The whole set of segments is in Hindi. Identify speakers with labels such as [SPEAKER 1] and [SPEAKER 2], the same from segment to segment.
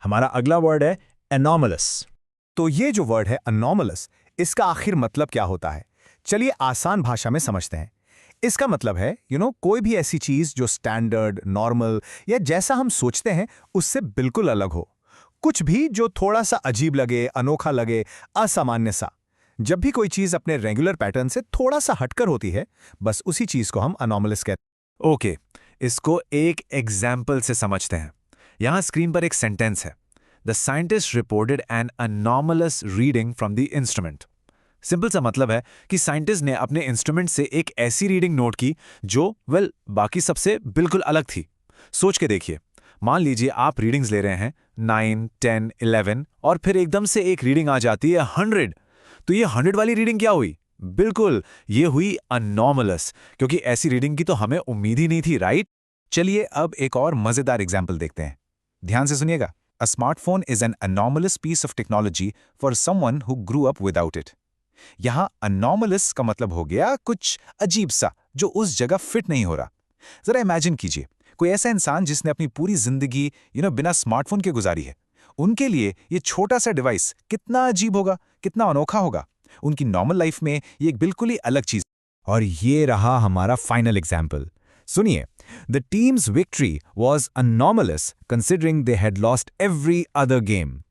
[SPEAKER 1] हमारा अगला वर्ड है एनॉमलस।
[SPEAKER 2] तो ये जो वर्ड है अनॉमलस, इसका आखिर मतलब क्या होता है? चलिए आसान भाषा में समझते हैं। इसका मतलब है कोई भी ऐसी चीज जो स्टैंडर्ड, नॉर्मल या जैसा हम सोचते हैं उससे बिल्कुल अलग हो। कुछ भी जो थोड़ा सा अजीब लगे, अनोखा लगे, असामान्य सा। जब भी कोई चीज अपने रेगुलर पैटर्न से थोड़ा सा हटकर होती है, बस उसी चीज को हम अनॉमलस कहते
[SPEAKER 3] ओके, इसको एक एग्जाम्पल से समझते हैं। यहां स्क्रीन पर एक सेंटेंस है। The scientist reported an anomalous reading from the instrument. Simple सा मतलब है कि साइंटिस्ट ने अपने इंस्ट्रूमेंट से एक ऐसी रीडिंग नोट की जो बाकी सबसे बिल्कुल अलग थी। सोच के देखिए, मान लीजिए आप रीडिंग्स ले रहे हैं 9, 10, 11 और फिर एकदम से एक रीडिंग आ जाती है 100। तो ये 100 वाली रीडिंग क्या हुई? बिल्कुल, ये हुई अनॉमलस, क्योंकि ऐसी रीडिंग की तो हमें उम्मीद ही नहीं थी, राइट?
[SPEAKER 2] चलिए अब एक और मजेदार एग्जाम्पल देखते हैं। ध्यान से सुनिएगा। A smartphone is an anomalous piece of technology for someone who grew up without it. यहां अनॉमलस का मतलब हो गया कुछ अजीब सा, जो उस जगह फिट नहीं हो रहा। जरा इमेजिन कीजिए, कोई ऐसा इंसान जिसने अपनी पूरी जिंदगी बिना स्मार्टफोन के गुजारी है। उनके लिए ये छोटा सा डिवाइस कितना अजीब होगा, कितना अनोखा होगा। उनकी नॉर्मल लाइफ में ये एक बिल्कुल ही अलग चीज।
[SPEAKER 1] और ये रहा हमारा फाइनल एग्जाम्पल। सुनिए, the team's victory was anomalous considering they had lost every other game.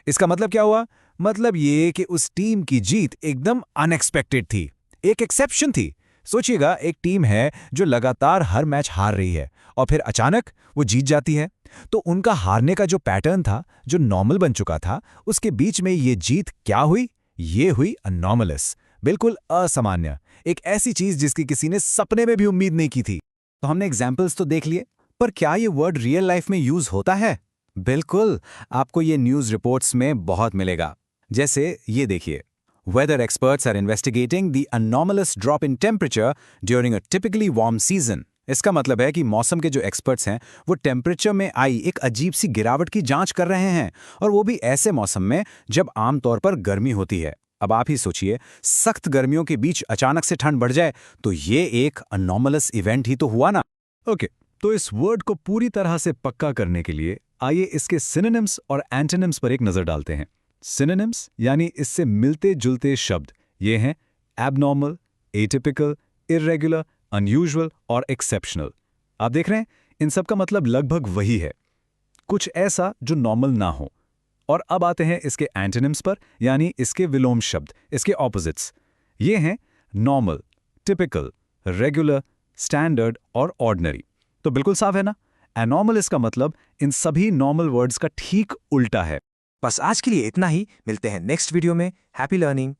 [SPEAKER 1] इसका मतलब क्या हुआ? मतलब ये कि उस टीम की जीत एकदम अनएक्सपेक्टेड थी, एक एक्सेप्शन थी। सोचिएगा, एक टीम है जो लगातार हर मैच हार रही है और फिर अचानक वो जीत जाती है। तो उनका हारने का जो पैटर्न था, जो नॉर्मल बन चुका था, उसके बीच में ये जीत क्या हुई? ये हुई अनॉमलस, बिल्कुल असामान्य, एक ऐसी चीज जिसकी किसी ने सपने में भी उम्मीद नहीं की थी।
[SPEAKER 2] तो हमने एग्जाम्पल्स तो देख लिए, पर क्या ये वर्ड रियल लाइफ में यूज होता है? बिल्कुल, आपको ये न्यूज रिपोर्ट्स में बहुत मिलेगा। जैसे ये देखिए, weather experts are investigating the anomalous drop in temperature during a typically warm season. इसका मतलब है कि मौसम के जो एक्सपर्ट्स हैं वो टेम्परेचर में आई एक अजीब सी गिरावट की जांच कर रहे हैं, और वो भी ऐसे मौसम में जब आमतौर पर गर्मी होती है। अब आप ही सोचिए, सख्त गर्मियों के बीच अचानक से ठंड बढ़ जाए, तो ये एक अनॉमलस इवेंट ही तो हुआ ना।
[SPEAKER 1] ओके, तो इस वर्ड को पूरी तरह से पक्का करने के लिए आइए इसके सिनोनिम्स और एंटोनिम्स पर एक नजर डालते हैं। सिनोनिम्स यानी इससे मिलते जुलते शब्द ये हैं एबनॉर्मल, एटिपिकल, इर्रेगुलर, अनयूजुअल और एक्सेप्शनल। आप देख रहे हैं, इन सब का मतलब लगभग वही है, कुछ ऐसा जो नॉर्मल ना हो। और अब आते हैं इसके एंटोनिम्स पर, यानी इसके विलोम शब्द, इसके ऑपोजिट्स। ये हैं नॉर्मल, टिपिकल, रेगुलर, स्टैंडर्ड और ऑर्डिनरी। तो बिल्कुल साफ है ना, एनॉमलस का मतलब इन सभी नॉर्मल वर्ड्स का ठीक उल्टा है।
[SPEAKER 4] बस आज के लिए इतना ही। मिलते हैं नेक्स्ट वीडियो में। Happy learning.